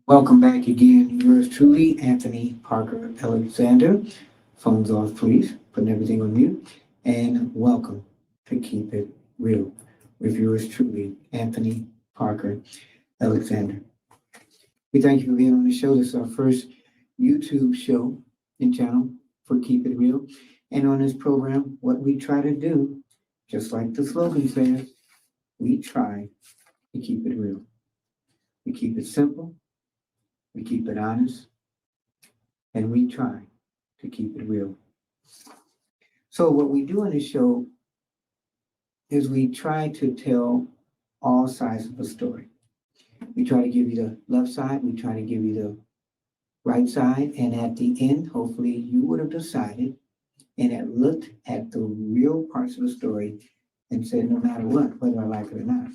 Welcome back again. Yours truly, Anthony Parker Alexander. Phones off, please. Putting everything on mute. And welcome to Keep It Real with yours truly, Anthony Parker Alexander. We thank you for being on the show. This is our first YouTube show and channel for Keep It Real. And on this program, what we try to do, just like the slogan says, we try to keep it real. We keep it simple. We keep it honest, and we try to keep it real. So, what we do in this show is we try to tell all sides of a story. We try to give you the left side, we try to give you the right side, and at the end, hopefully, you would have decided and have looked at the real parts of the story and said, no matter what, whether I like it or not,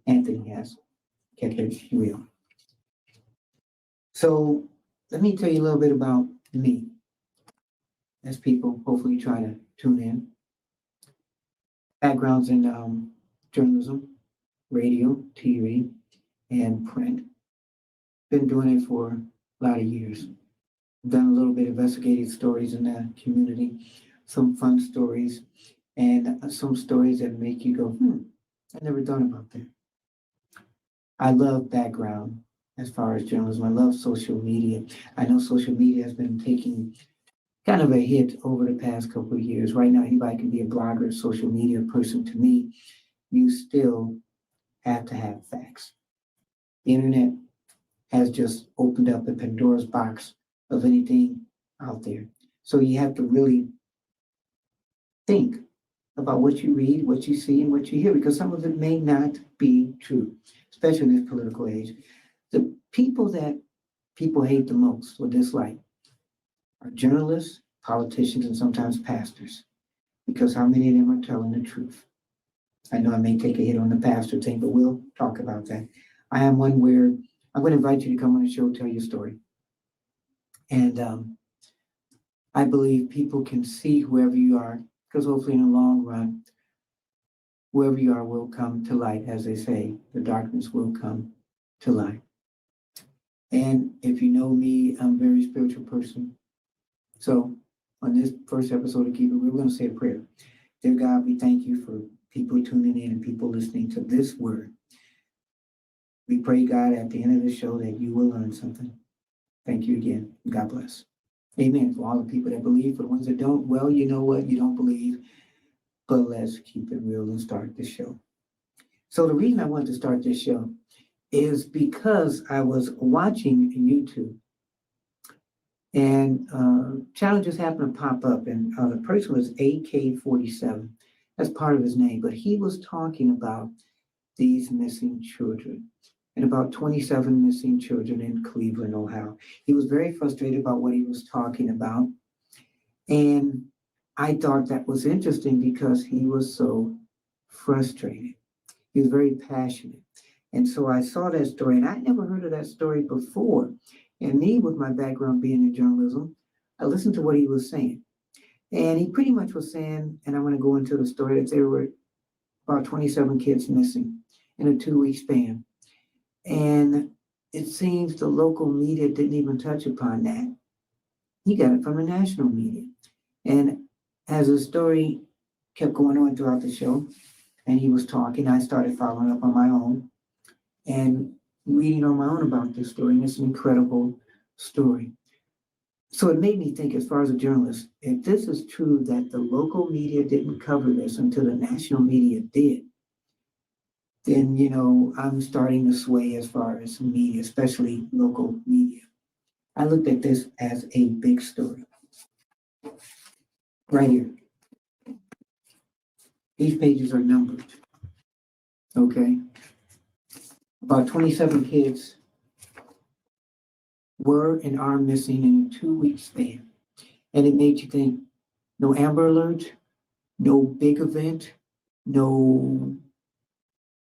Anthony has kept it real. So, let me tell you a little bit about me as people hopefully try to tune in. Backgrounds in journalism, radio, TV, and print. Been doing it for a lot of years. Done a little bit of investigative stories in the community, some fun stories, and some stories that make you go, I never thought about that. I love background as far as journalism. I love social media. I know social media has been taking kind of a hit over the past couple of years. Right now, anybody can be a blogger, social media person. To me, you still have to have facts. The internet has just opened up a Pandora's box of anything out there. So you have to really think about what you read, what you see, and what you hear, because some of it may not be true, especially in this political age. The people that people hate the most or dislike are journalists, politicians, and sometimes pastors, because how many of them are telling the truth? I know I may take a hit on the pastor thing, but we'll talk about that. I am one where I'm going to invite you to come on the show, tell your story. And I believe people can see whoever you are, because hopefully in the long run, whoever you are will come to light, as they say, the darkness will come to light. And if you know me, I'm a very spiritual person. So on this first episode of Keep It Real, we're going to say a prayer. Dear God, we thank you for people tuning in and people listening to this word. We pray, God, at the end of the show that you will learn something. Thank you again. God bless. Amen. For all the people that believe, for the ones that don't, well, you know what? You don't believe. But let's keep it real and start the show. So the reason I wanted to start this show is because I was watching YouTube and challenges happened to pop up, and the person was AK-47. That's part of his name, but he was talking about these missing children and about 27 missing children in Cleveland, Ohio. He was very frustrated about what he was talking about, and I thought that was interesting because he was so frustrated. He was very passionate. And so I saw that story, and I never heard of that story before. And me, with my background being in journalism, I listened to what he was saying. And he pretty much was saying, and I'm going to go into the story, that there were about 27 kids missing in a 2-week span. And it seems the local media didn't even touch upon that. He got it from the national media. And as the story kept going on throughout the show, and he was talking, I started following up on my own and reading on my own about this story. And it's an incredible story. So it made me think, as far as a journalist, if this is true that the local media didn't cover this until the national media did, then, I'm starting to sway as far as media, especially local media. I looked at this as a big story. Right here. These pages are numbered. Okay. About 27 kids were and are missing in a 2-week span. And it made you think, no Amber Alert, no big event, no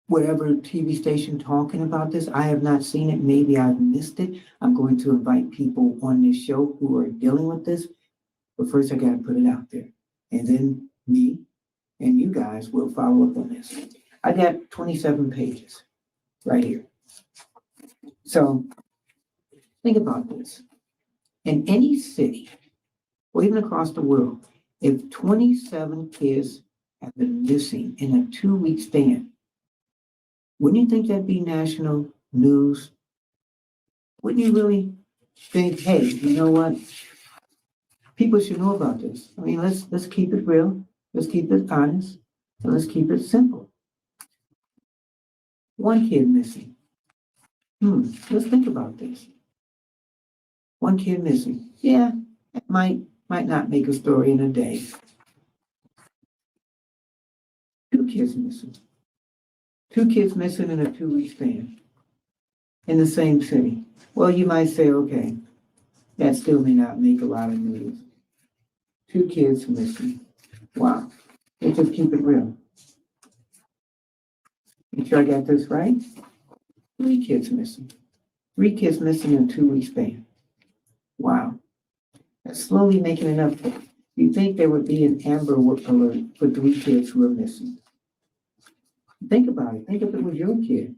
whatever TV station talking about this. I have not seen it. Maybe I've missed it. I'm going to invite people on this show who are dealing with this. But first, I got to put it out there. And then me and you guys will follow up on this. I got 27 pages right here. So Think about this. In any city, or even across the world, if 27 kids have been missing in a 2 week span, wouldn't you think that'd be national news? Wouldn't you really think, hey, you know what? People should know about this. I mean, let's keep it real, let's keep it honest, and let's keep it simple. One kid missing. Let's think about this. One kid missing. Yeah, it might not make a story in a day. Two kids missing. Two kids missing in a 2 week span in the same city. Well, you might say, okay, that still may not make a lot of news. Two kids missing. Wow. Let's just keep it real. Make sure I got this right. 3 kids missing. 3 kids missing in a 2 week span. Wow. That's slowly making it up. You'd think there would be an Amber Alert for 3 kids who are missing. Think about it. Think if it was your kid.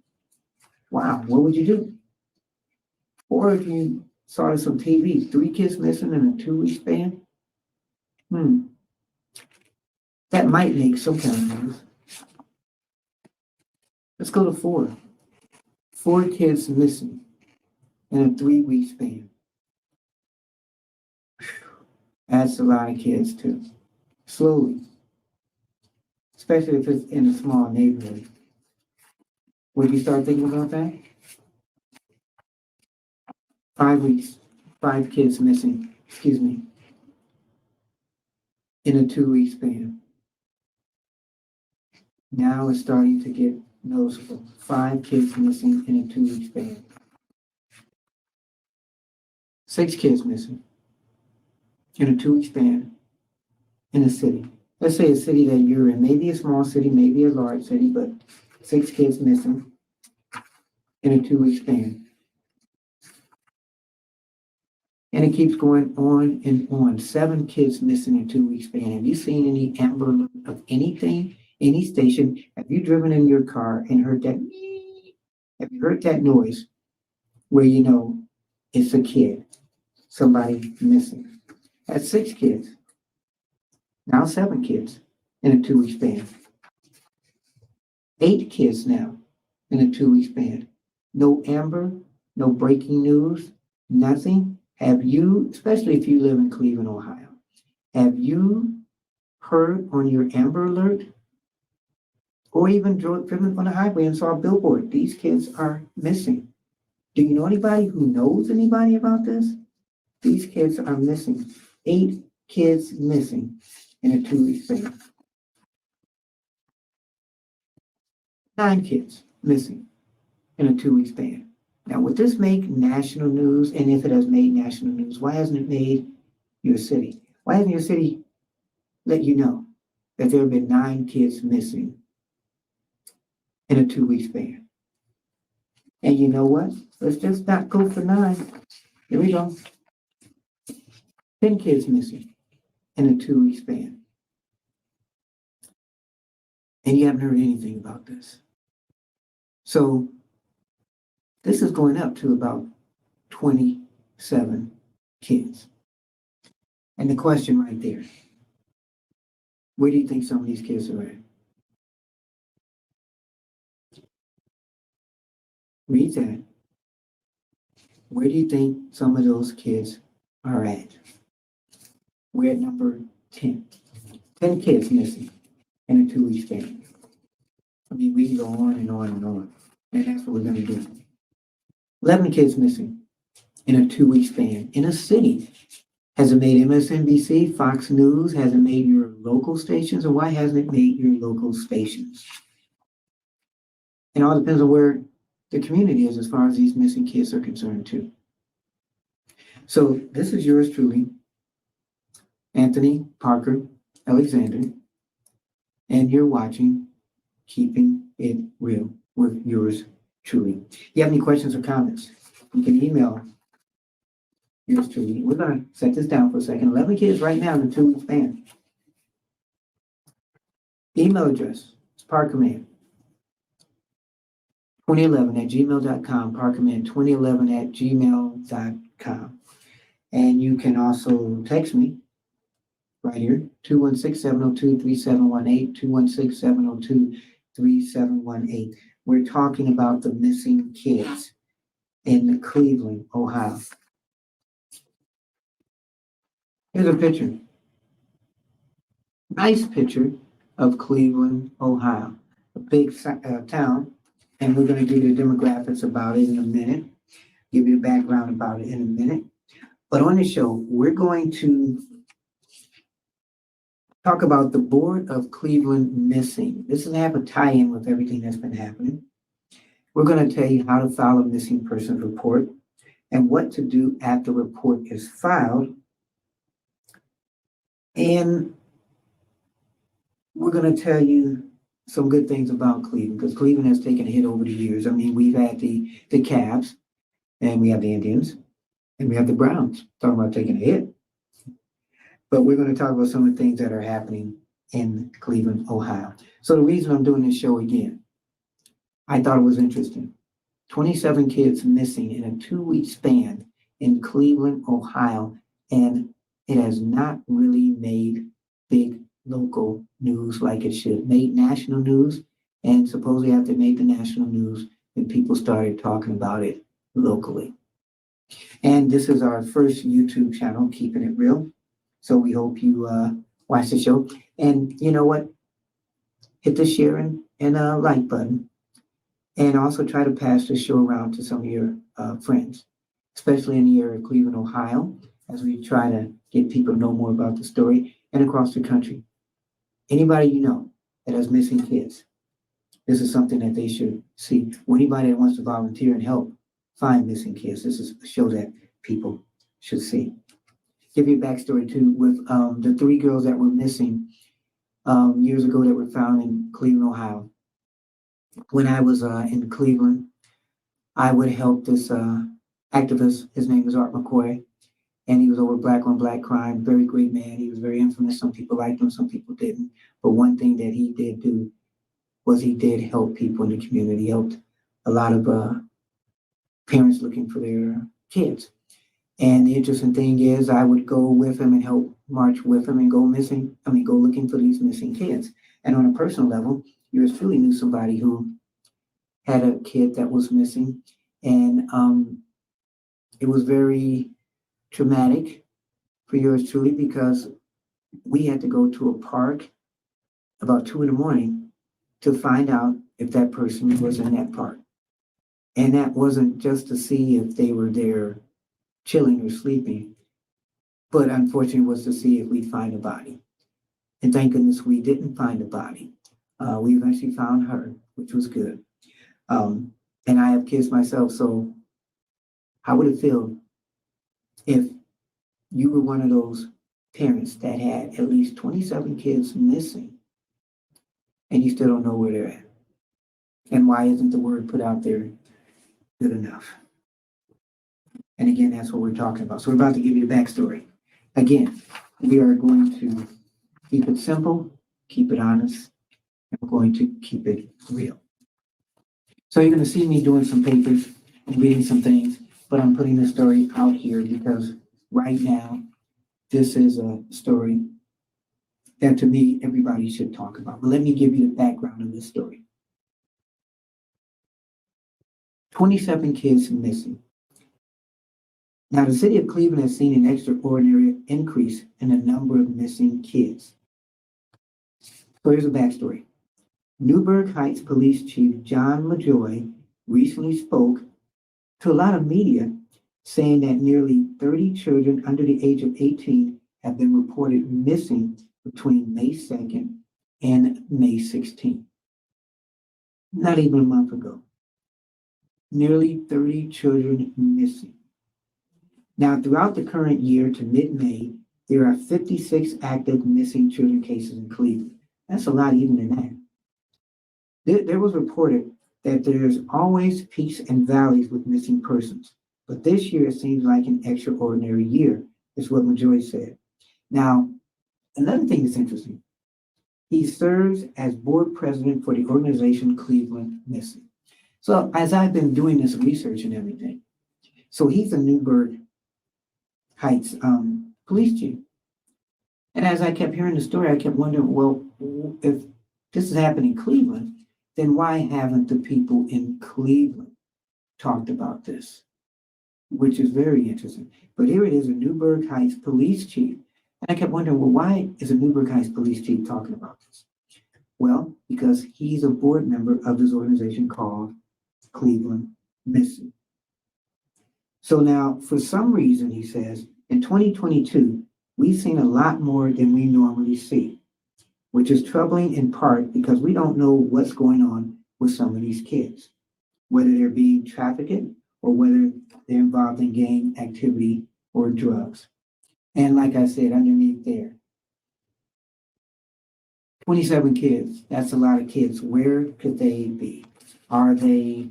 Wow, what would you do? Or if you saw this on TV, 3 kids missing in a 2 week span. That might make some kind of news. Let's go to 4. 4 kids missing in a 3 week span. That's a lot of kids too. Slowly. Especially if it's in a small neighborhood. Would you start thinking about that? 5 weeks, 5 kids missing, in a 2 week span. Now it's starting to get noticeable. 5 kids missing in a 2 week span. 6 kids missing in a 2 week span in a city. Let's say a city that you're in, maybe a small city, maybe a large city, but 6 kids missing in a 2 week span. And it keeps going on and on. 7 kids missing in a 2 week span. Have you seen any Amber Alert of anything, any station? Have you driven in your car and heard that? Have you heard that noise where you know it's a kid, somebody missing? That's 6 kids. Now 7 kids in a 2 week span. 8 kids now in a 2 week span. No Amber, no breaking news, nothing. Have you, especially if you live in Cleveland, Ohio, have you heard on your Amber Alert or even driven on the highway and saw a billboard? These kids are missing. Do you know anybody who knows anybody about this? These kids are missing. 8 kids missing in a 2 week span. 9 kids missing in a 2 week span. Now, would this make national news? And if it has made national news, why hasn't it made your city? Why hasn't your city let you know that there have been 9 kids missing in a 2 week span? And you know what? Let's just not go for 9. Here we go. 10 kids missing in a 2 week span. And you haven't heard anything about this. So this is going up to about 27 kids. And the question right there, where do you think some of these kids are at? Read that. Where do you think some of those kids are at? We're at number 10. 10 kids missing in a 2 week span. I mean, we can go on and on and on. And that's what we're going to do. 11 kids missing in a 2 week span in a city. Has it made MSNBC, Fox News? Has it made your local stations? Or why hasn't it made your local stations? It all depends on where the community is as far as these missing kids are concerned too. So this is yours truly, Anthony Parker Alexander, and you're watching Keeping It Real with yours truly. If you have any questions or comments, you can email yours truly. We're going to set this down for a second. 11 kids right now in a 2 week span. Email address is parkerman 2011 at gmail.com, parkerman2011 at gmail.com. And you can also text me right here, 216-702-3718, 216-702-3718. We're talking about the missing kids in Cleveland, Ohio. Here's a picture. Nice picture of Cleveland, Ohio, a big town. And we're going to give you the demographics about it in a minute, give you the background about it in a minute. But on the show, we're going to talk about the Board of Cleveland Missing. This is have a tie-in with everything that's been happening. We're going to tell you how to file a missing persons report and what to do after the report is filed. And we're going to tell you some good things about Cleveland, because Cleveland has taken a hit over the years. I mean, we've had the Cavs, and we have the Indians, and we have the Browns. Talking about taking a hit. But we're going to talk about some of the things that are happening in Cleveland, Ohio. So the reason I'm doing this show again, I thought it was interesting. 27 kids missing in a 2-week span in Cleveland, Ohio, and it has not really made big local news like it should. Made national news, and supposedly after it made the national news, then people started talking about it locally. And this is our first YouTube channel, Keeping It Real. So we hope you watch the show. And you know what? Hit the share and like button. And also try to pass the show around to some of your friends, especially in the area of Cleveland, Ohio, as we try to get people to know more about the story, and across the country. Anybody you know that has missing kids, this is something that they should see. Or anybody that wants to volunteer and help find missing kids, this is a show that people should see. Give you a backstory too with the 3 girls that were missing years ago that were found in Cleveland, Ohio. When I was in Cleveland, I would help this activist. His name is Art McCoy, and he was over black on black crime. Very great man. He was very infamous. Some people liked him, some people didn't. But one thing that he did do was he did help people in the community. He helped a lot of parents looking for their kids. And the interesting thing is, I would go with him and help march with him and go looking for these missing kids. And on a personal level, yours truly knew somebody who had a kid that was missing, and it was very traumatic for yours truly, because we had to go to a park about 2 a.m. to find out if that person was in that park. And that wasn't just to see if they were there chilling or sleeping, but unfortunately was to see if we'd find a body. And thank goodness we didn't find a body. We eventually found her, which was good. And I have kids myself, so how would it feel if you were one of those parents that had at least 27 kids missing and you still don't know where they're at? And why isn't the word put out there good enough? And again, that's what we're talking about. So we're about to give you the backstory. Again, we are going to keep it simple, keep it honest, and we're going to keep it real. So you're going to see me doing some papers and reading some things, but I'm putting the story out here because right now, this is a story that to me, everybody should talk about. But let me give you the background of this story. 27 kids missing. Now, the city of Cleveland has seen an extraordinary increase in the number of missing kids. So here's a backstory. Newburgh Heights Police Chief John LaJoy recently spoke to a lot of media saying that nearly 30 children under the age of 18 have been reported missing between May 2nd and May 16th. Not even a month ago. Nearly 30 children missing. Now, throughout the current year to mid-May, there are 56 active missing children cases in Cleveland. That's a lot even in that. There was reported that there's always peaks and valleys with missing persons, but this year it seems like an extraordinary year, is what LaJoy said. Now, another thing that's interesting, he serves as board president for the organization Cleveland Missing. So as I've been doing this research and everything, so he's a Newburgh Heights police chief. And as I kept hearing the story, I kept wondering, well, if this is happening in Cleveland, then why haven't the people in Cleveland talked about this? Which is very interesting. But here it is, a Newburgh Heights police chief. And I kept wondering, well, why is a Newburgh Heights police chief talking about this? Well, because he's a board member of this organization called Cleveland Missing. So now, for some reason, he says, in 2022, we've seen a lot more than we normally see, which is troubling in part because we don't know what's going on with some of these kids, whether they're being trafficked or whether they're involved in gang activity or drugs. And like I said, underneath there, 27 kids, that's a lot of kids. Where could they be? Are they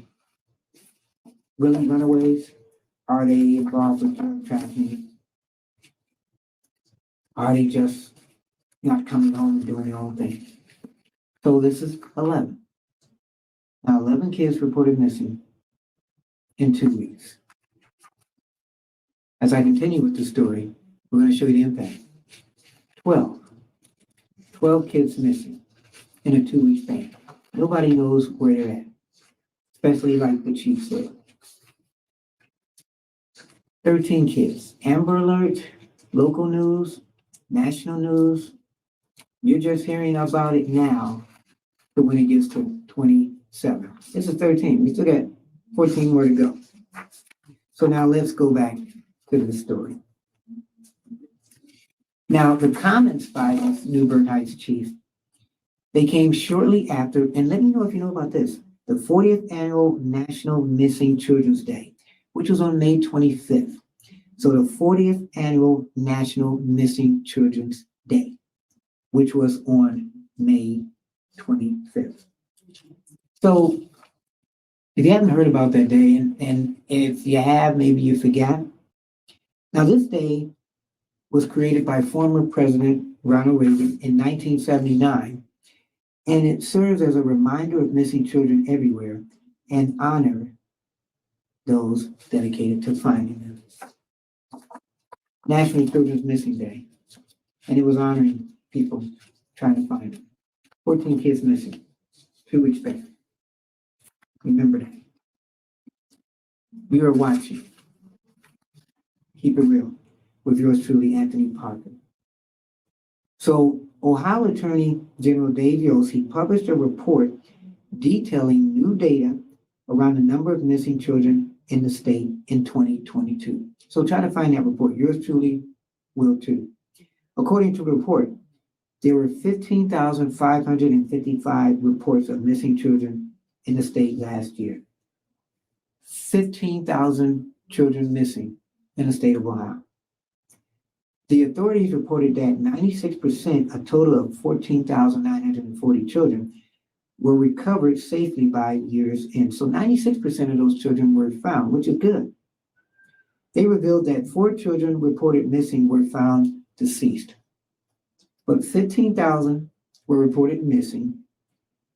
really runaways? Are they involved with drug trafficking? Are they just not coming home and doing their own thing? So this is 11. Now 11 kids reported missing in 2 weeks. As I continue with the story, we're going to show you the impact. 12 kids missing in a 2-week span. Nobody knows where they're at, especially like the chief said. 13 kids. Amber Alert, local news, national news. You're just hearing about it now, but when it gets to 27. This is 13. We still got 14 more to go. So now let's go back to the story. Now, the comments by this Newburgh Heights chief, they came shortly after, and let me know if you know about this, the 40th annual National Missing Children's Day, which was on May 25th. So the 40th annual National Missing Children's Day, which was on May 25th. So if you haven't heard about that day, and if you have, maybe you forgot. Now this day was created by former President Ronald Reagan in 1979, and it serves as a reminder of missing children everywhere and honor those dedicated to finding them. National Children's Missing Day, and it was honoring people trying to find them. 14 kids missing, 2 weeks back. Remember that. We are watching. Keep it real. With yours truly, Anthony Parker. So, Ohio Attorney General Dave Yost, he published a report detailing new data around the number of missing children in the state in 2022. So try to find that report. Yours truly will too. According to the report, there were 15,555 reports of missing children in the state last year. 15,000 children missing in the state of Ohio. The authorities reported that 96%, a total of 14,940 children, were recovered safely by year's end. So 96% of those children were found, which is good. They revealed that 4 children reported missing were found deceased, but 15,000 were reported missing,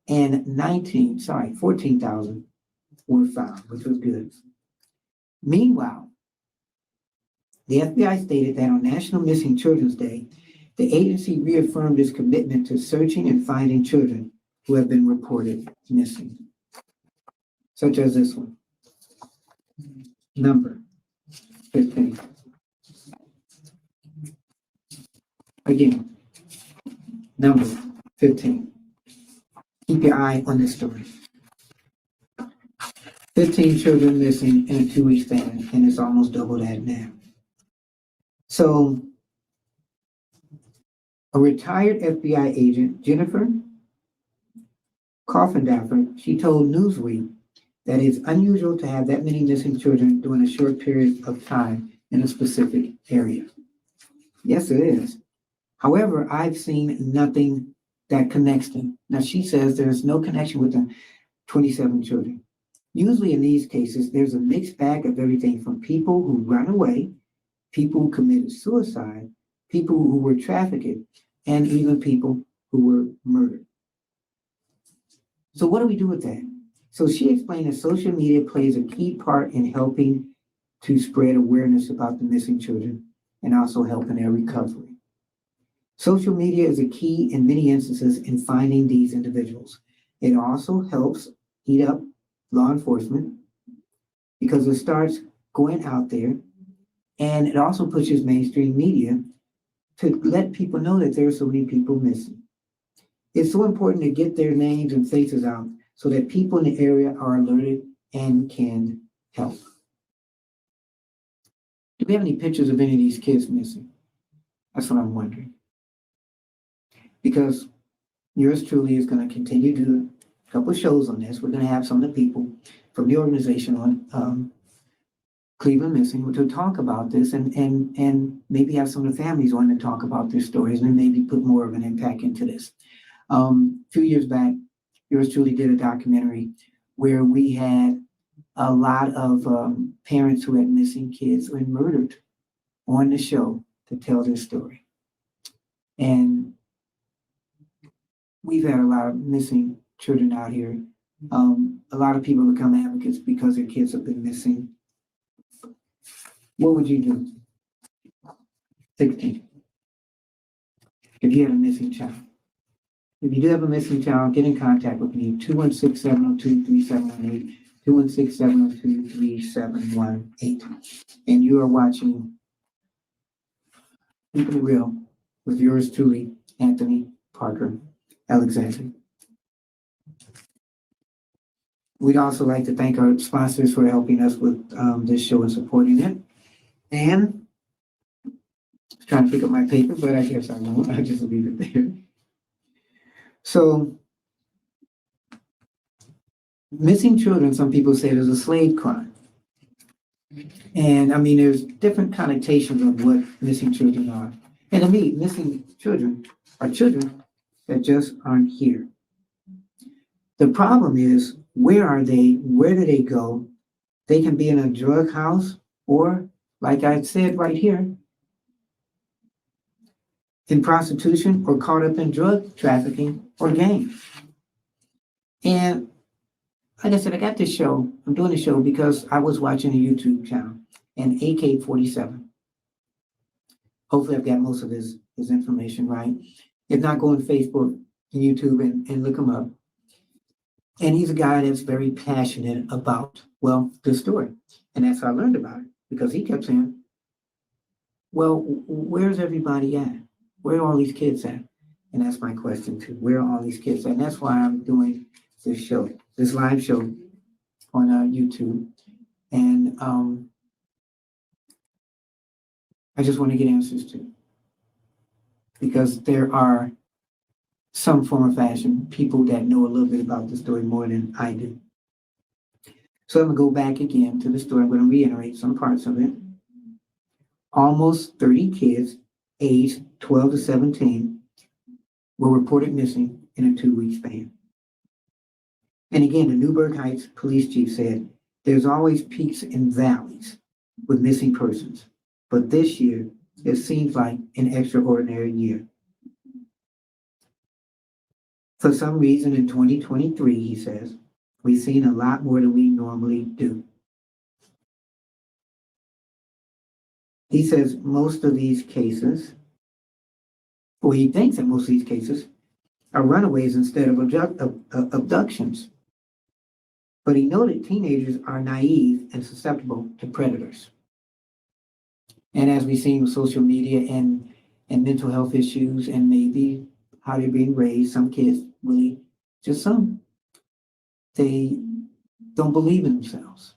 and 14,000 were found, which was good. Meanwhile, the FBI stated that on National Missing Children's Day, the agency reaffirmed its commitment to searching and finding children who have been reported missing, such as this one. Number 15. Again, number 15. Keep your eye on this story. 15 children missing in a 2-week span, and it's almost double that now. So, a retired FBI agent, Jennifer Coffindaffer, she told Newsweek that it's unusual to have that many missing children during a short period of time in a specific area. Yes, it is. However, I've seen nothing that connects them. Now, she says there's no connection with the 27 children. Usually in these cases, there's a mixed bag of everything from people who run away, people who committed suicide, people who were trafficked, and even people who were murdered. So what do we do with that? So she explained that social media plays a key part in helping to spread awareness about the missing children and also helping their recovery. Social media is a key in many instances in finding these individuals. It also helps heat up law enforcement because it starts going out there, and it also pushes mainstream media to let people know that there are so many people missing. It's so important to get their names and faces out so that people in the area are alerted and can help. Do we have any pictures of any of these kids missing? That's what I'm wondering. Because yours truly is going to continue to do a couple of shows on this. We're going to have some of the people from the organization on Cleveland Missing to talk about this and maybe have some of the families on to talk about their stories and maybe put more of an impact into this. A few years back, yours truly did a documentary where we had a lot of parents who had missing kids and murdered on the show to tell their story. And we've had a lot of missing children out here. A lot of people become advocates because their kids have been missing. What would you do? 16. If you had a missing child. If you do have a missing child, get in contact with me, 216-702-3718, 216-702-3718. And you are watching Keeping It Real with yours truly, Anthony Parker Alexander. We'd also like to thank our sponsors for helping us with this show and supporting it. And trying to pick up my paper, but I guess I won't. I'll just leave it there. So, missing children, some people say, is a slave crime. And I mean, there's different connotations of what missing children are. And to me, missing children are children that just aren't here. The problem is, where are they? Where do they go? They can be in a drug house, or, like I said right here, in prostitution, or caught up in drug trafficking or gangs. And like I said, I got this show. I'm doing the show because I was watching a YouTube channel and AK-47. Hopefully I've got most of his information right. If not, go on Facebook and YouTube and look him up. And he's a guy that's very passionate about, well, this story. And that's how I learned about it, because he kept saying, well, where's everybody at? Where are all these kids at? And that's my question too. Where are all these kids at? And that's why I'm doing this show, this live show on YouTube. And I just want to get answers to, because there are some form or fashion people that know a little bit about the story more than I do. So I'm going to go back again to the story. I'm going to reiterate some parts of it. Almost 30 kids aged 12 to 17 were reported missing in a 2-week span. And again, the Newburgh Heights police chief said, there's always peaks and valleys with missing persons, but this year, it seems like an extraordinary year. For some reason in 2023, he says, we've seen a lot more than we normally do. He says most of these cases, or he thinks that most of these cases, are runaways instead of abductions. But he noted teenagers are naive and susceptible to predators. And as we've seen with social media and mental health issues and maybe how they're being raised, some kids really, just some, they don't believe in themselves.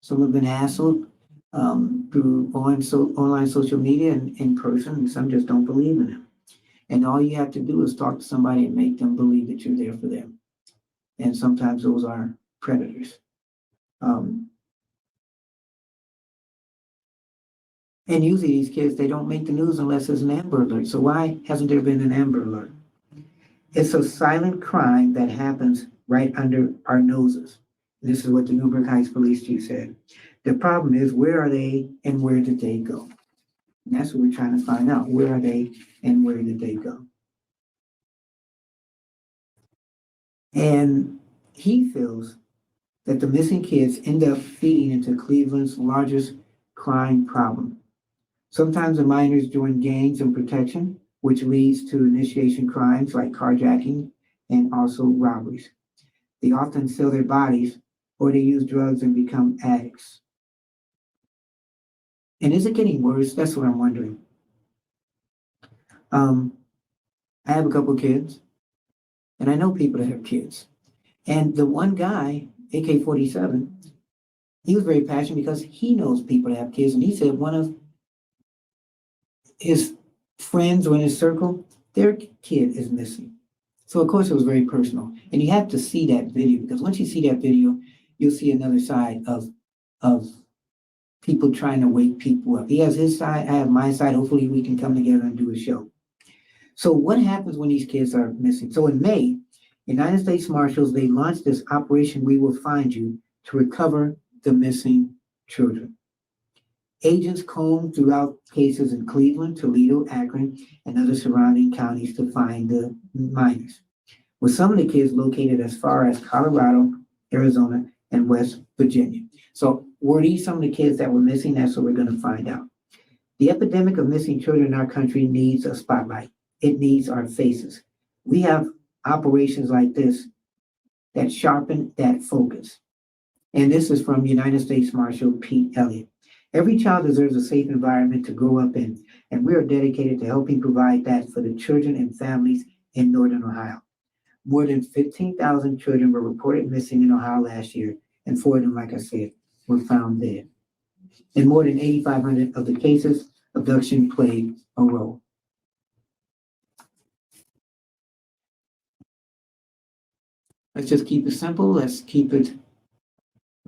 Some have been hassled through online social media and in person, and some just don't believe in them. And all you have to do is talk to somebody and make them believe that you're there for them. And sometimes those are predators. And usually these kids, they don't make the news unless there's an Amber Alert. So why hasn't there been an Amber Alert? It's a silent crime that happens right under our noses. This is what the Newburgh Heights police chief said. The problem is, where are they and where did they go? And that's what we're trying to find out. Where are they and where did they go? And he feels that the missing kids end up feeding into Cleveland's largest crime problem. Sometimes the minors join gangs and protection, which leads to initiation crimes like carjacking and also robberies. They often sell their bodies or they use drugs and become addicts. And is it getting worse? That's what I'm wondering. Um, I have a couple kids, and I know people that have kids. And the one guy, AK-47, he was very passionate because he knows people that have kids, and he said one of his friends or in his circle, their kid is missing. So of course it was very personal. And you have to see that video because once you see that video, you'll see another side of people trying to wake people up. He has his side, I have my side. Hopefully we can come together and do a show. So what happens when these kids are missing? So in May, United States Marshals, they launched this Operation We Will Find You to recover the missing children. Agents combed throughout cases in Cleveland, Toledo, Akron, and other surrounding counties to find the minors, with some of the kids located as far as Colorado, Arizona, and West Virginia. So were these some of the kids that were missing? That's what we're going to find out. The epidemic of missing children in our country needs a spotlight. It needs our faces. We have operations like this that sharpen that focus. And this is from United States Marshal Pete Elliott. Every child deserves a safe environment to grow up in, and we are dedicated to helping provide that for the children and families in Northern Ohio. More than 15,000 children were reported missing in Ohio last year, and 4 of them, like I said, were found dead. In more than 8,500 of the cases, abduction played a role. Let's just keep it simple. Let's keep it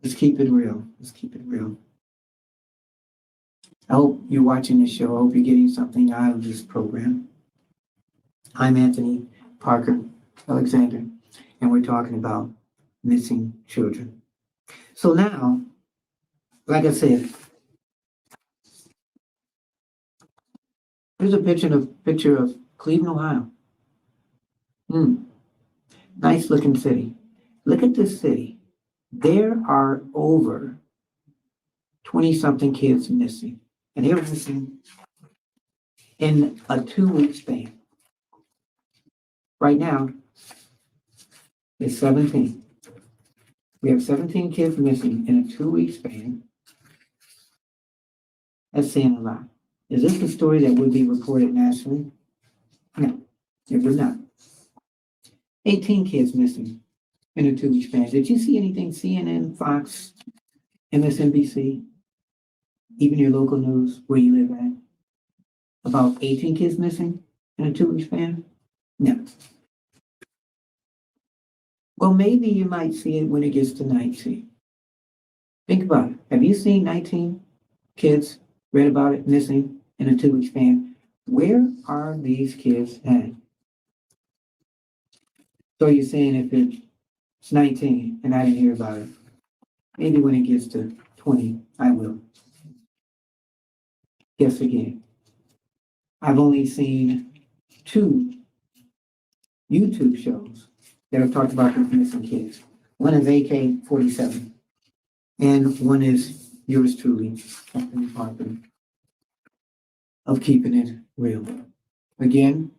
real. Let's keep it real. I hope you're watching this show. I hope you're getting something out of this program. I'm Anthony Parker Alexander, and we're talking about missing children. So now, like I said, here's a picture of Cleveland, Ohio. Nice looking city. Look at this city. There are over 20-something kids missing. And they're missing in a 2-week span. Right now, it's 17. We have 17 kids missing in a 2-week span. That's saying a lot. Is this the story that would be reported nationally? No, it would not. 18 kids missing in a 2-week span. Did you see anything? CNN, Fox, MSNBC, even your local news where you live at? About 18 kids missing in a 2-week span? No. Well, maybe you might see it when it gets to 19. Think about it. Have you seen 19 kids, read about it, missing in a 2-week span? Where are these kids at? So you're saying if it's 19 and I didn't hear about it, maybe when it gets to 20, I will. Guess again. I've only seen 2 YouTube shows that have talked about these missing kids. One is AK-47, and one is yours truly, Anthony Parker, of Keeping It Real. Again,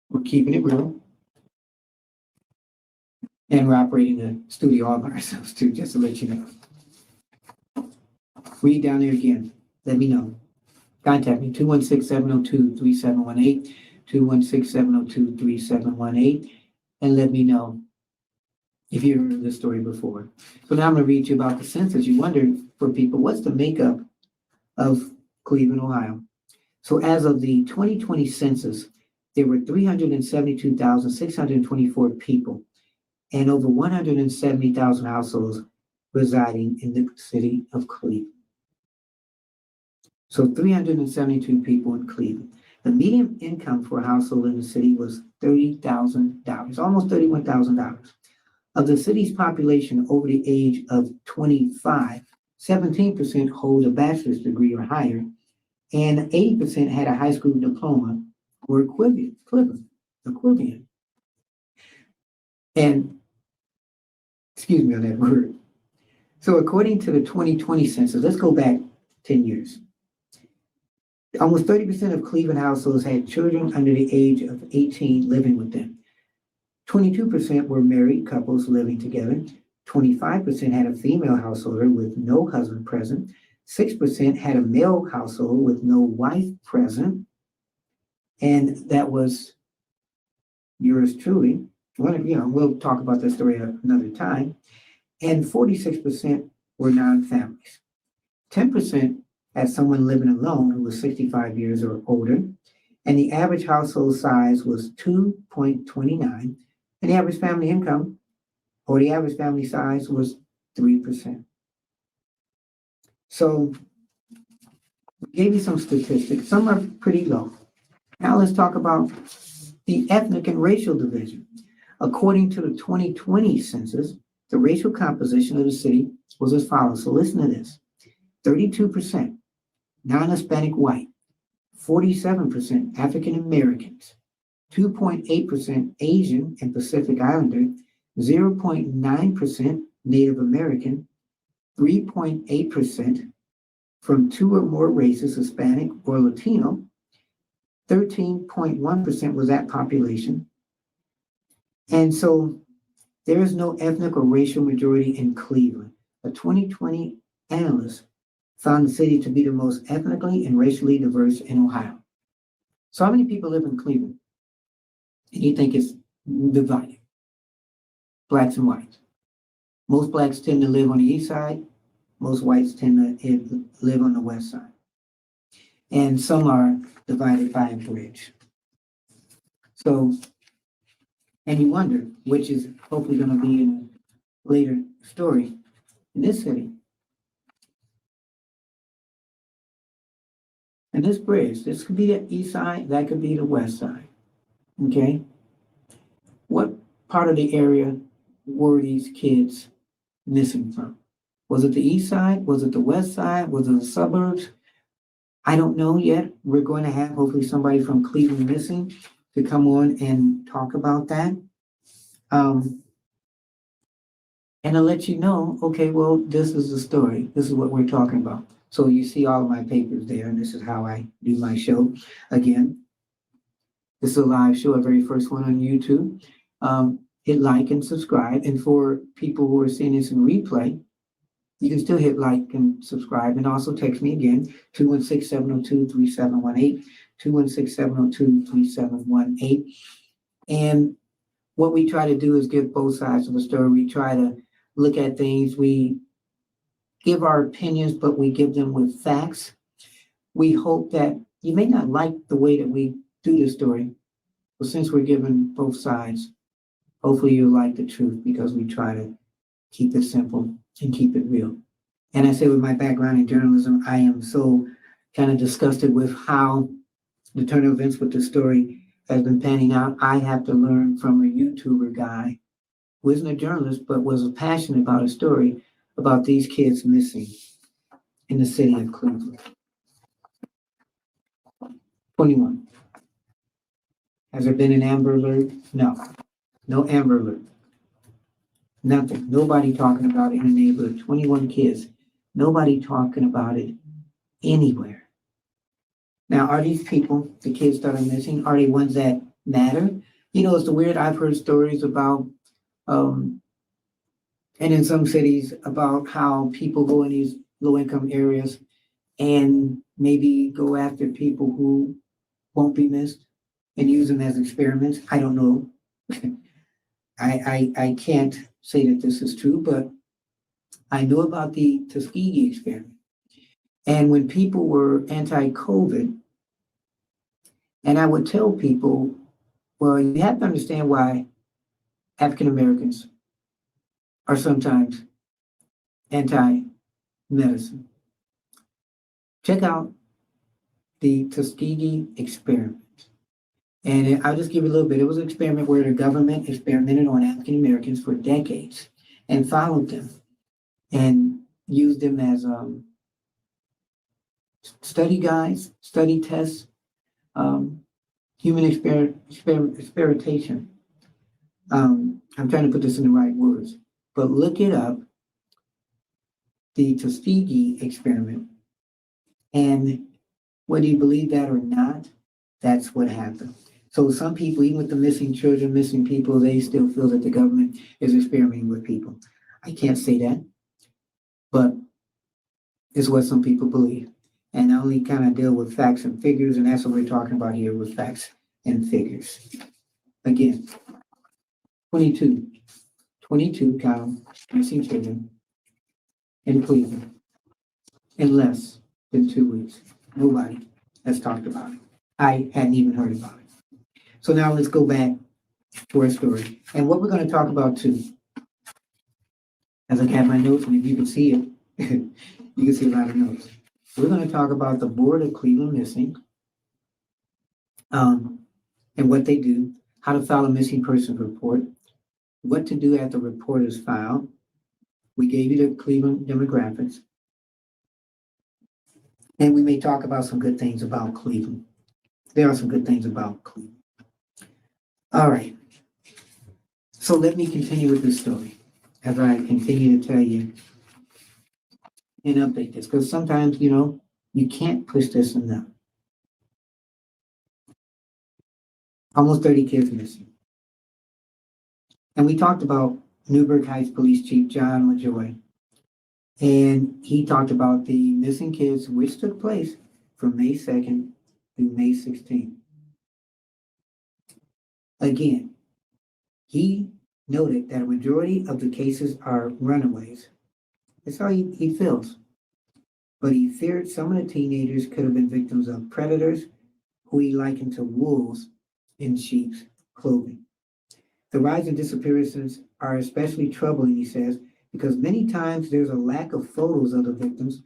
we're keeping it real. And we're operating the studio all by ourselves too, just to let you know. Read down there again. Let me know. Contact me, 216-702-3718, 216-702-3718, and let me know if you heard this story before. So now I'm going to read you about the census. You wonder for people, what's the makeup of Cleveland, Ohio? So as of the 2020 census, there were 372,624 people and over 170,000 households residing in the city of Cleveland. So 372 people in Cleveland. The median income for a household in the city was $30,000, almost $31,000. Of the city's population over the age of 25, 17% hold a bachelor's degree or higher, and 80% had a high school diploma or equivalent. And Excuse me on that word. So according to the 2020 census, let's go back 10 years. Almost 30% of Cleveland households had children under the age of 18 living with them. 22% were married couples living together. 25% had a female householder with no husband present. 6% had a male household with no wife present. And that was yours truly. We'll talk about that story another time. And 46% were non-families. 10% had someone living alone who was 65 years or older. And the average household size was 2.29. And the average family income, or the average family size, was 3%. So we gave you some statistics. Some are pretty low. Now let's talk about the ethnic and racial division. According to the 2020 census, the racial composition of the city was as follows. So listen to this. 32% non-Hispanic white, 47% African Americans, 2.8% Asian and Pacific Islander, 0.9% Native American, 3.8% from two or more races, Hispanic or Latino, 13.1% was that population. And so there is no ethnic or racial majority in Cleveland. A 2020 analyst found the city to be the most ethnically and racially diverse in Ohio. So how many people live in Cleveland? And you think it's divided? Blacks and whites. Most blacks tend to live on the east side. Most whites tend to live on the west side. And some are divided by a bridge. So, and you wonder, which is hopefully going to be in a later story in this city. And this bridge, this could be the east side, that could be the west side. Okay? What part of the area were these kids missing from? Was it the east side? Was it the west side? Was it the suburbs? I don't know yet. We're going to have hopefully somebody from Cleveland Missing to come on and talk about that. And I'll let you know, okay, well, this is the story. This is what we're talking about. So you see all of my papers there, and this is how I do my show. Again, this is a live show, our very first one on YouTube. Hit like and subscribe. And for people who are seeing this in replay, you can still hit like and subscribe, and also text me again, 216-702-3718, 216-702-3718. And what we try to do is give both sides of the story. We try to look at things. We give our opinions, but we give them with facts. We hope that you may not like the way that we do this story, but since we're giving both sides, hopefully you'll like the truth, because we try to keep it simple and keep it real. And I say, with my background in journalism, I am so kind of disgusted with how the turn of events with the story has been panning out. I have to learn from a YouTuber guy who isn't a journalist, but was passionate about a story about these kids missing in the city of Cleveland. 21. Has there been an Amber Alert? No. No Amber Alert. Nothing. Nobody talking about it in the neighborhood. 21 kids. Nobody talking about it anywhere. Now, are these people, the kids that are missing, are they ones that matter? You know, it's the weird, I've heard stories about, and in some cities, about how people go in these low-income areas and maybe go after people who won't be missed and use them as experiments. I don't know. I can't say that this is true, but I know about the Tuskegee experiment. And when people were anti-COVID, and I would tell people, well, you have to understand why African Americans are sometimes anti-medicine. Check out the Tuskegee experiment. And I'll just give you a little bit. It was an experiment where the government experimented on African Americans for decades and followed them and used them as study guides, study tests, human experimentation. I'm trying to put this in the right words. but look it up, the Tuskegee experiment. And whether you believe that or not, that's what happened. So some people, even with the missing children, missing people, they still feel that the government is experimenting with people. I can't say that, but it's what some people believe. And I only kind of deal with facts and figures, and that's what we're talking about here with facts and figures. Again, 22 count missing children in Cleveland in less than 2 weeks. Nobody has talked about it. I hadn't even heard about it. So now let's go back to our story. And what we're going to talk about too, as I have my notes, and if you can see it, you can see a lot of notes. We're going to talk about the Board of Cleveland Missing, and what they do, how to file a missing person report, what to do after the report is filed. We gave you the Cleveland demographics. And we may talk about some good things about Cleveland. There are some good things about Cleveland. All right. So let me continue with this story as I continue to tell you and update this, because sometimes, you can't push this enough. Almost 30 kids missing. And we talked about Newburgh Heights Police Chief John LaJoy. And he talked about the missing kids, which took place from May 2nd through May 16th. Again, he noted that a majority of the cases are runaways. That's how he feels. But he feared some of the teenagers could have been victims of predators who he likened to wolves in sheep's clothing. The rise in disappearances are especially troubling, he says, because many times there's a lack of photos of the victims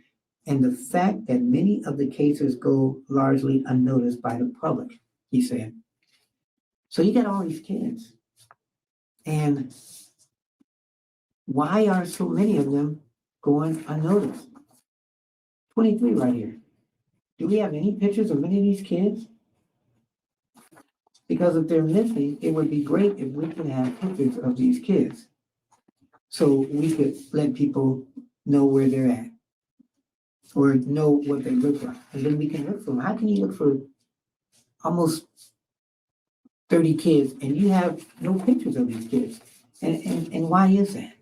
and the fact that many of the cases go largely unnoticed by the public, he said. So you got all these kids. And why are so many of them going unnoticed? 23 right here. Do we have any pictures of any of these kids? Because if they're missing, it would be great if we can have pictures of these kids, so we could let people know where they're at or know what they look like. And then we can look for them. How can you look for almost 30 kids and you have no pictures of these kids? And why is that?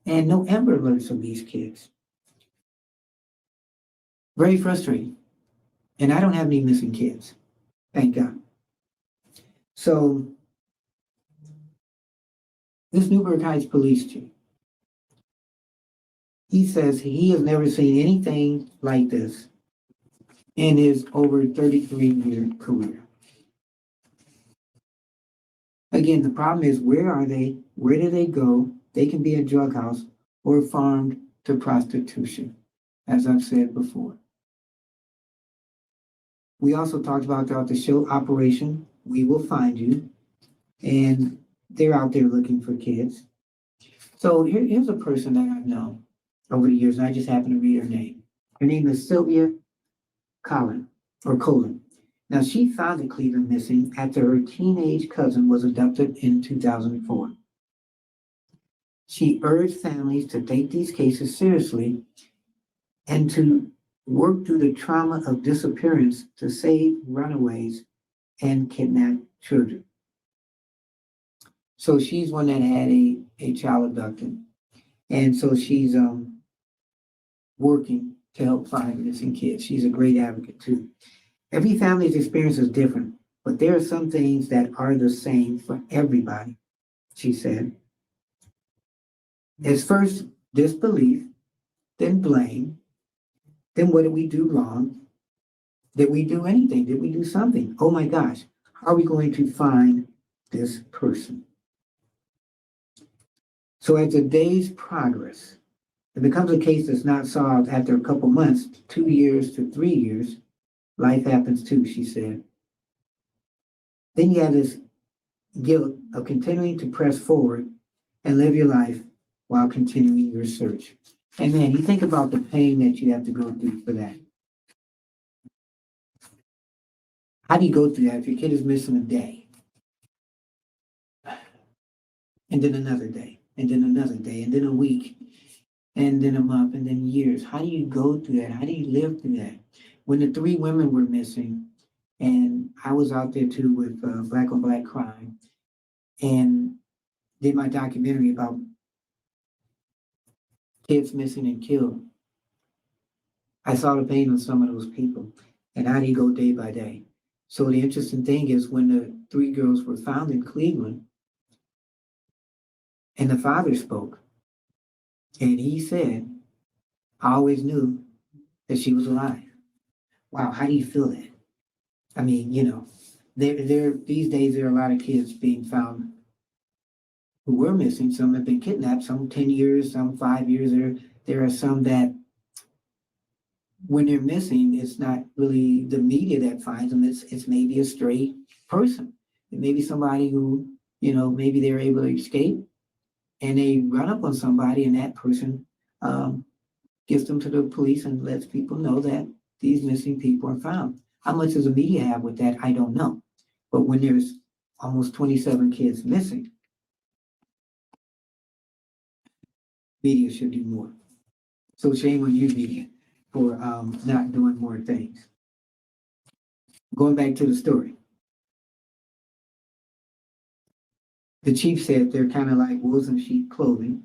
And no Amber Alerts of these kids. Very frustrating. And I don't have any missing kids. Thank God. So this Newburgh Heights police chief, he says he has never seen anything like this in his over 33-year career. Again, the problem is, where are they? Where do they go? They can be a drug house or farmed to prostitution, as I've said before. We also talked about throughout the show, Operation We Will Find You, and they're out there looking for kids. So here's a person that I've known over the years, and I just happen to read her name. Her name is Sylvia Colin. Now, she found the Cleveland missing after her teenage cousin was abducted in 2004. She urged families to take these cases seriously and to work through the trauma of disappearance to save runaways and kidnapped children. So she's one that had a child abducted. And so she's working to help find missing kids. She's a great advocate too. Every family's experience is different, but there are some things that are the same for everybody, she said. It's first disbelief, then blame, then what did we do wrong? Did we do anything? Did we do something? Oh my gosh, how are we going to find this person? So as the days progress, it becomes a case that's not solved after a couple months, 2 years to 3 years. Life happens too, she said. Then you have this guilt of continuing to press forward and live your life while continuing your search. And man, you think about the pain that you have to go through for that. How do you go through that if your kid is missing a day? And then another day, and then another day, and then a week, and then a month, and then years. How do you go through that? How do you live through that? When the three women were missing, and I was out there too with Black on Black Crime, and did my documentary about kids missing and killed. I saw the pain of some of those people, and how do you go day by day? So the interesting thing is when the three girls were found in Cleveland, and the father spoke, and he said, I always knew that she was alive. Wow, how do you feel that? I mean, there these days there are a lot of kids being found who were missing. Some have been kidnapped, some 10 years, some 5 years. There are some that when they're missing, it's not really the media that finds them. It's maybe a stray person. It may be somebody who, maybe they're able to escape and they run up on somebody and that person gives them to the police and lets people know that these missing people are found. How much does the media have with that? I don't know. But when there's almost 27 kids missing, media should do more. So shame on you, media, for not doing more things. Going back to the story. The chief said they're kind of like wolves in sheep clothing.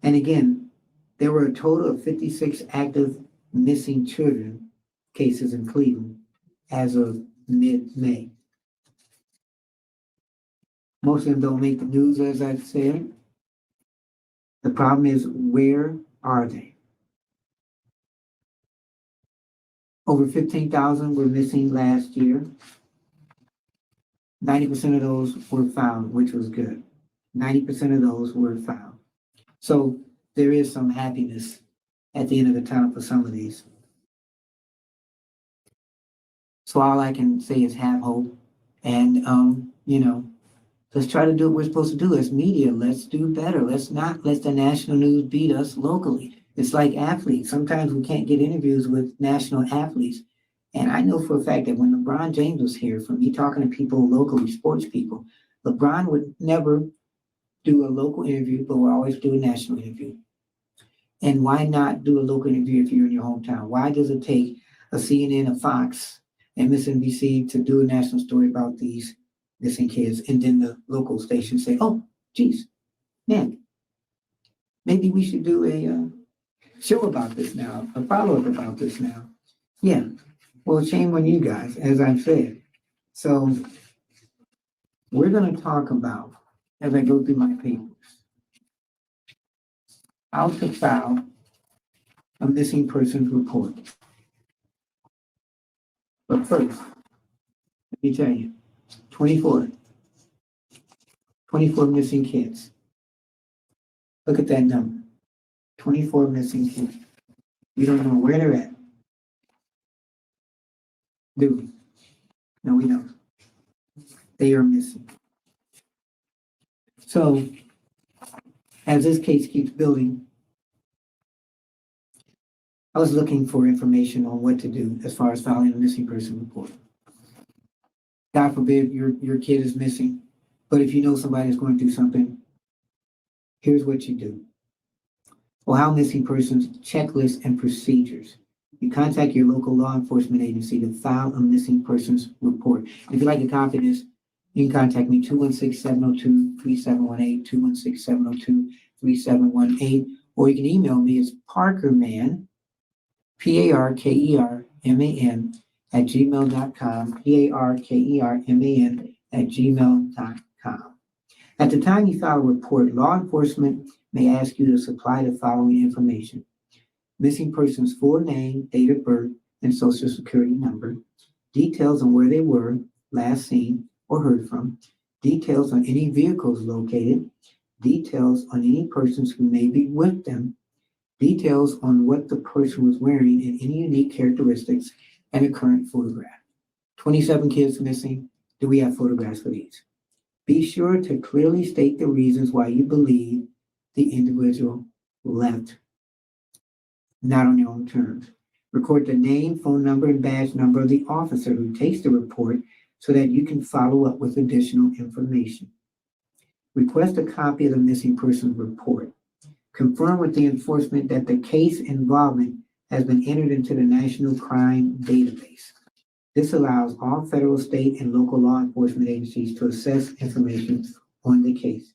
And again, there were a total of 56 active missing children cases in Cleveland as of mid-May. Most of them don't make the news, as I said. The problem is, where are they? Over 15,000 were missing last year. 90% of those were found, which was good. 90% of those were found. So there is some happiness at the end of the tunnel for some of these. So all I can say is have hope. And, let's try to do what we're supposed to do as media. Let's do better. Let's not let the national news beat us locally. It's like athletes. Sometimes we can't get interviews with national athletes. And I know for a fact that when LeBron James was here, from me talking to people locally, sports people, LeBron would never do a local interview, but would always do a national interview. And why not do a local interview if you're in your hometown? Why does it take a CNN, a Fox, MSNBC to do a national story about these missing kids, and then the local station say, oh, geez, man, maybe we should do a show about this now, a follow-up about this now. Yeah, well, shame on you guys, as I've said. So we're going to talk about, as I go through my papers, how to file a missing persons report. But first, let me tell you, 24 missing kids. Look at that number, 24 missing kids. We don't know where they're at. Do we? No, we don't. They are missing. So, as this case keeps building, I was looking for information on what to do as far as filing a missing person report. God forbid your kid is missing, but if you know somebody is going through something, here's what you do. Ohio Missing Persons Checklist and Procedures. You contact your local law enforcement agency to file a missing persons report. If you'd like a copy of this, you can contact me, 216-702-3718, 216-702-3718, or you can email me. It's Parkerman, Parkerman @gmail.com, Parkerman @gmail.com. At the time you file a report, law enforcement may ask you to supply the following information: missing person's full name, date of birth, and social security number, details on where they were last seen or heard from, details on any vehicles located, details on any persons who may be with them, details on what the person was wearing and any unique characteristics, and a current photograph. 27 kids missing. Do we have photographs for these? Be sure to clearly state the reasons why you believe the individual left, not on their own terms. Record the name, phone number, and badge number of the officer who takes the report so that you can follow up with additional information. Request a copy of the missing persons report. Confirm with the enforcement that the case involvement has been entered into the National Crime Database. This allows all federal, state, and local law enforcement agencies to assess information on the case.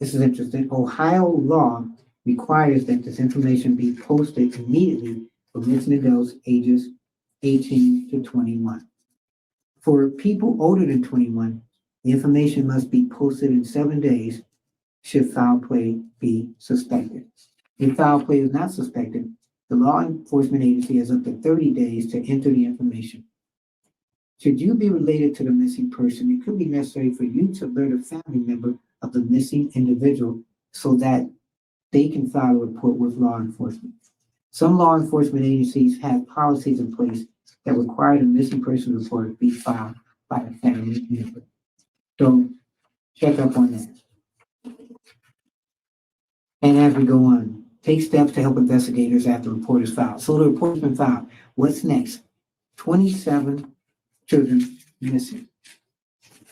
This is interesting. Ohio law requires that this information be posted immediately for missing adults ages 18 to 21. For people older than 21, the information must be posted in 7 days should foul play be suspected. If foul play is not suspected, the law enforcement agency has up to 30 days to enter the information. Should you be related to the missing person, it could be necessary for you to alert a family member of the missing individual so that they can file a report with law enforcement. Some law enforcement agencies have policies in place that require the missing person report to be filed by the family member. So check up on that. And as we go on, take steps to help investigators after the report is filed. So the report's been filed. What's next? 27 children missing.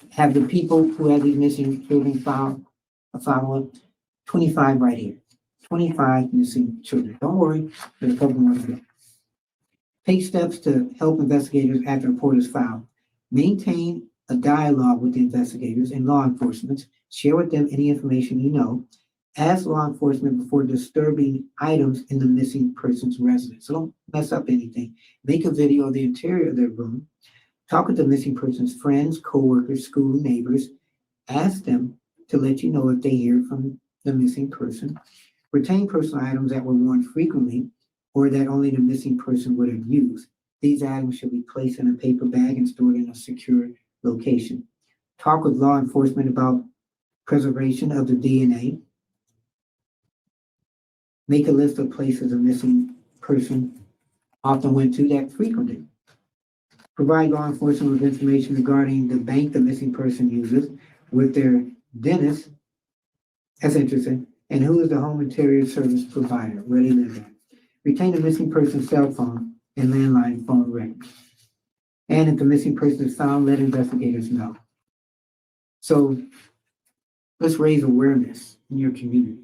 Have the people who have these missing children filed a follow-up? 25 right here. 25 missing children. Don't worry, there's a couple more to go. Take steps to help investigators after the report is filed. Maintain a dialogue with the investigators and law enforcement. Share with them any information you know. Ask law enforcement before disturbing items in the missing person's residence. So don't mess up anything. Make a video of the interior of their room. Talk with the missing person's friends, co-workers, school, neighbors. Ask them to let you know if they hear from the missing person. Retain personal items that were worn frequently or that only the missing person would have used. These items should be placed in a paper bag and stored in a secure location. Talk with law enforcement about preservation of the DNA. Make a list of places a missing person often went to that frequented. Provide law enforcement with information regarding the bank the missing person uses, with their dentist. That's interesting. And who is the home interior service provider, where they live at. Retain the missing person's cell phone and landline phone records. And if the missing person is found, let investigators know. So let's raise awareness in your community.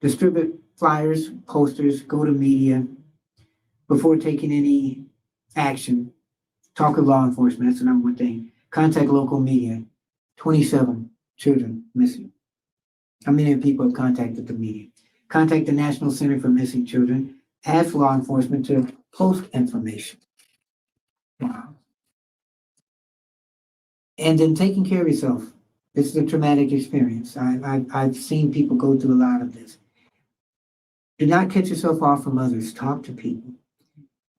Distribute flyers, posters, go to media. Before taking any action, talk with law enforcement. That's the number one thing. Contact local media. 27 children missing. How many people have contacted the media? Contact the National Center for Missing Children. Ask law enforcement to post information. Wow. And then taking care of yourself. This is a traumatic experience. I've seen people go through a lot of this. Do not cut yourself off from others. Talk to people.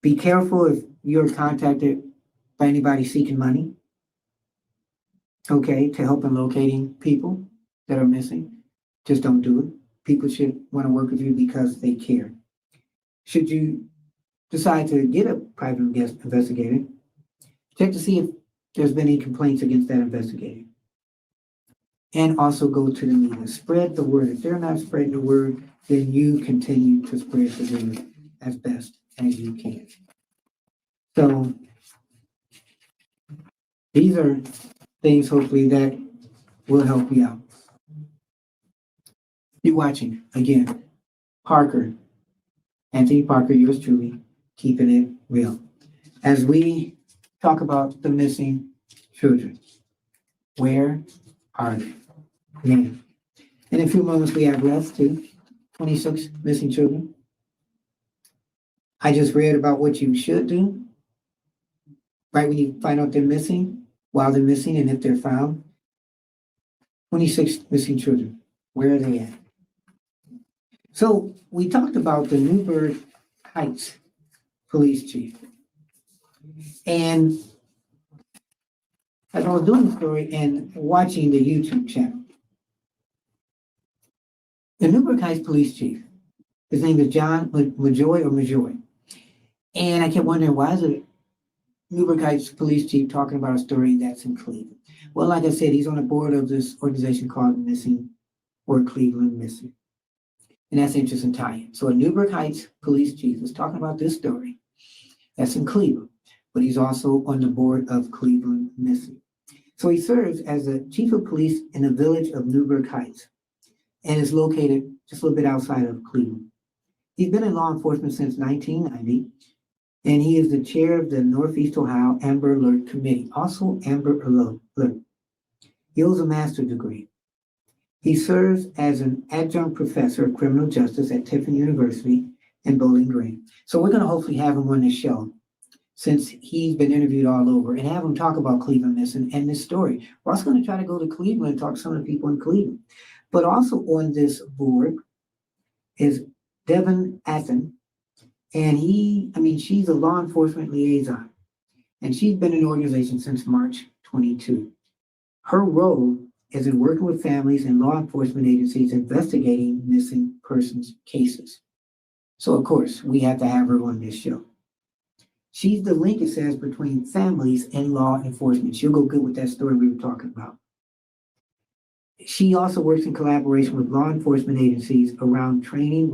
Be careful if you're contacted by anybody seeking money, okay, to help in locating people that are missing. Just don't do it. People should want to work with you because they care. Should you decide to get a private investigator, check to see if there's been any complaints against that investigator. And also go to the media. Spread the word. If they're not spreading the word, then you continue to spread the word as best as you can. So these are things hopefully that will help you out. You're watching again, Parker, Anthony Parker, yours truly, keeping it real. As we talk about the missing children, where are they? Man. In a few moments we have left to 26 missing children. I just read about what you should do right when you find out they're missing, while they're missing, and if they're found. 26 missing children. Where are they at? So we talked about the Newburgh Heights police chief. And as I was doing the story and watching the YouTube channel, the Newburgh Heights police chief, his name is John Majoy. And I kept wondering, why is it Newburgh Heights police chief talking about a story that's in Cleveland? Well, like I said, he's on the board of this organization called Missing or Cleveland Missing. And that's interesting tie-in. So a Newburgh Heights police chief is talking about this story that's in Cleveland, but he's also on the board of Cleveland Missing. So he serves as the chief of police in the village of Newburgh Heights and is located just a little bit outside of Cleveland. He's been in law enforcement since 1990, and he is the chair of the Northeast Ohio Amber Alert Committee, also Amber Alert. He holds a master's degree. He serves as an adjunct professor of criminal justice at Tiffin University in Bowling Green. So we're going to hopefully have him on the show since he's been interviewed all over and have him talk about Cleveland Missing and this story. We're also going to try to go to Cleveland and talk to some of the people in Cleveland. But also on this board is Devin Athen, and she's a law enforcement liaison, and she's been in the organization since March 22. Her role is in working with families and law enforcement agencies investigating missing persons cases. So, of course, we have to have her on this show. She's the link, it says, between families and law enforcement. She'll go good with that story we were talking about. She also works in collaboration with law enforcement agencies around training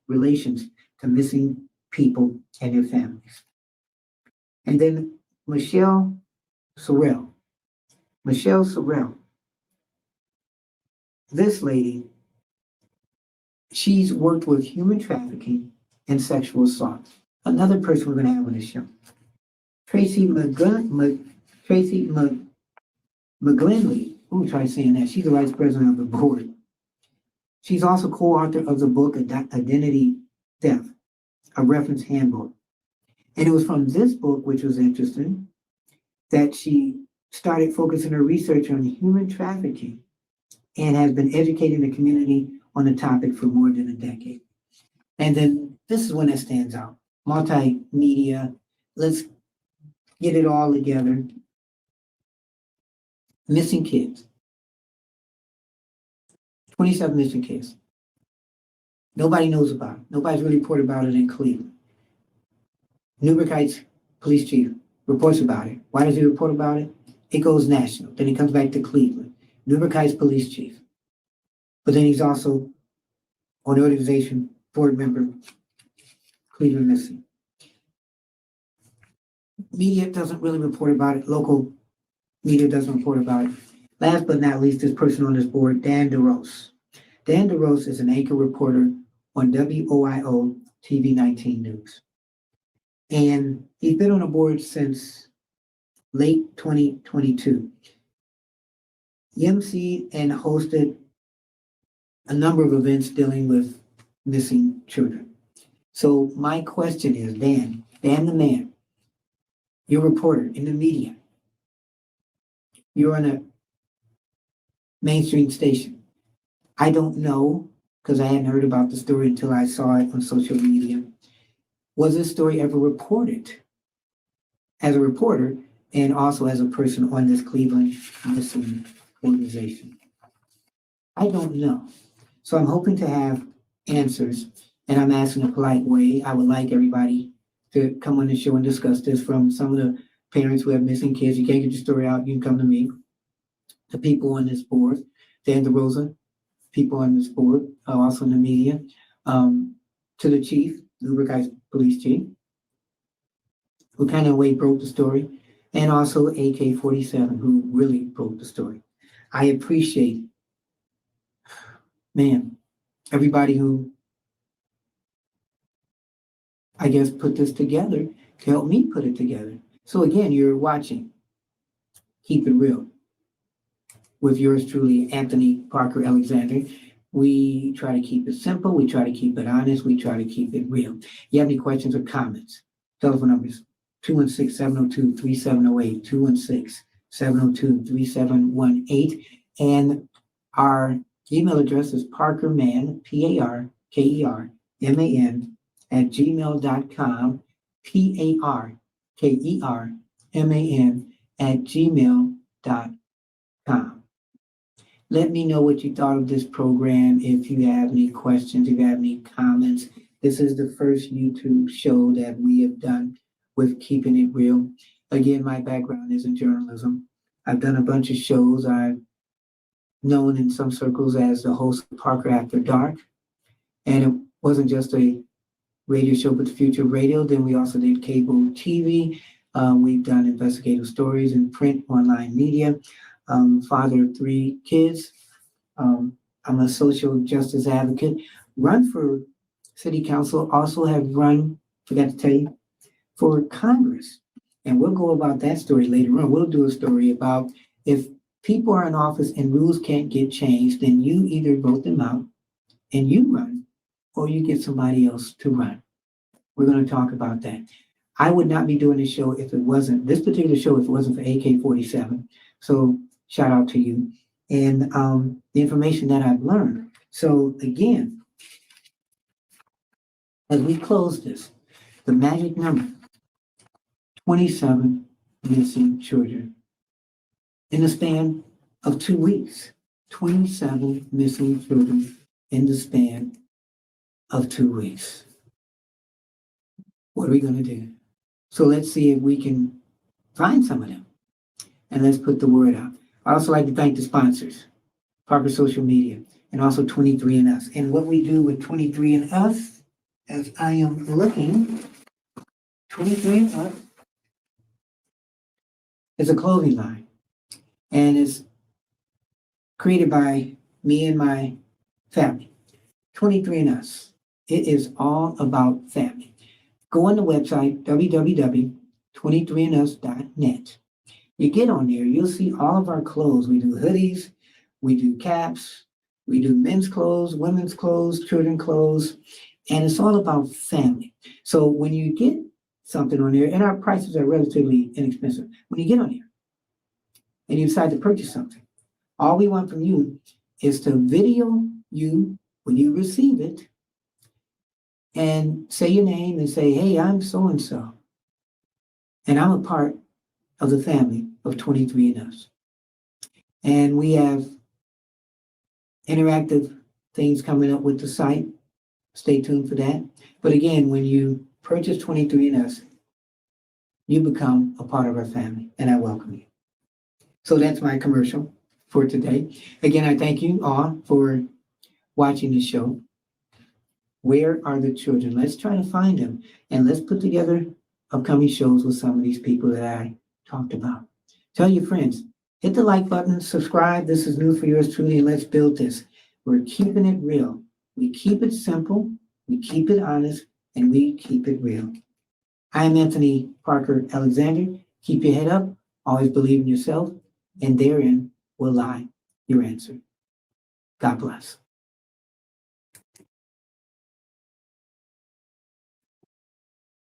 relations to missing people and their families. And then Michelle Sorrell. This lady, she's worked with human trafficking and sexual assault. Another person we're going to have on the show. Tracy McGlinley. Ooh, try saying that. She's the vice president of the board. She's also co-author of the book Identity Theft, a reference handbook. And it was from this book, which was interesting, that she started focusing her research on human trafficking and has been educating the community on the topic for more than a decade. And then this is one that stands out. Multimedia. Let's get it all together. Missing kids. 27 missing kids. Nobody knows about it. Nobody's really reported about it in Cleveland. Newburgh Heights police chief reports about it. Why does he report about it? It goes national. Then he comes back to Cleveland. Newburgh Heights police chief. But then he's also on the organization board member, Cleveland Missing. Media doesn't really report about it. Local media doesn't report about it. Last but not least, this person on this board, Dan DeRose. Dan DeRose is an anchor reporter on WOIO TV 19 News. And he's been on the board since late 2022. He emceed and hosted a number of events dealing with missing children. So my question is, Dan the man, you're a reporter in the media. You're on a mainstream station. I don't know, because I hadn't heard about the story until I saw it on social media. Was this story ever reported as a reporter and also as a person on this Cleveland Missing organization? I don't know. So I'm hoping to have answers, and I'm asking in a polite way. I would like everybody to come on the show and discuss this. From some of the parents who have missing kids, you can't get your story out, you can come to me. The people on this board, Dan DeRose, people on this board, also in the media, to the chief, Newburgh Heights police chief, who kind of way broke the story, and also AK-47, who really broke the story. I appreciate, everybody who, I guess, put this together to help me put it together. So again, you're watching Keep It Real with yours truly, Anthony Parker Alexander. We try to keep it simple. We try to keep it honest. We try to keep it real. You have any questions or comments? Telephone numbers 216-702-3708, 216-702-3718. And our email address is parkerman, PARKERMAN, @gmail.com, PARKERMAN @gmail.com. Let me know what you thought of this program. If you have any questions, if you have any comments. This is the first YouTube show that we have done with Keeping It Real. Again, my background is in journalism. I've done a bunch of shows. I'm known in some circles as the host of Parker After Dark. And it wasn't just a radio show, but the future of radio. Then we also did cable TV. We've done investigative stories in print, online media. Father of 3 kids. I'm a social justice advocate. Run for city council. Also have run, forgot to tell you, for Congress. And we'll go about that story later on. We'll do a story about if people are in office and rules can't get changed, then you either vote them out and you run, or you get somebody else to run. We're going to talk about that. I would not be doing this show if it wasn't, this particular show, if it wasn't for AK-47. So shout out to you. And the information that I've learned. So again, as we close this, the magic number, 27 missing children in the span of 2 weeks. 27 missing children in the span of 2 weeks. What are we going to do? So let's see if we can find some of them. And let's put the word out. I'd also like to thank the sponsors, Parker Social Media, and also 23andUs. And what we do with 23andUs, as I am looking, 23andUs is a clothing line. And it's created by me and my family. 23andUs. It is all about family. Go on the website, www.23andus.net. You get on there, you'll see all of our clothes. We do hoodies, we do caps, we do men's clothes, women's clothes, children's clothes, and it's all about family. So when you get something on there, and our prices are relatively inexpensive, when you get on there and you decide to purchase something, all we want from you is to video you when you receive it and say your name and say, hey, I'm so-and-so. And I'm a part of the family of 23andUs. And we have interactive things coming up with the site. Stay tuned for that. But again, when you purchase 23andUs, you become a part of our family, and I welcome you. So that's my commercial for today. Again, I thank you all for watching the show. Where are the children? Let's try to find them, and let's put together upcoming shows with some of these people that I talked about. Tell your friends, hit the like button, subscribe. This is new for yours truly, and let's build this. We're keeping it real. We keep it simple, we keep it honest, and we keep it real. I am Anthony Parker Alexander. Keep your head up, always believe in yourself, and therein will lie your answer. God bless.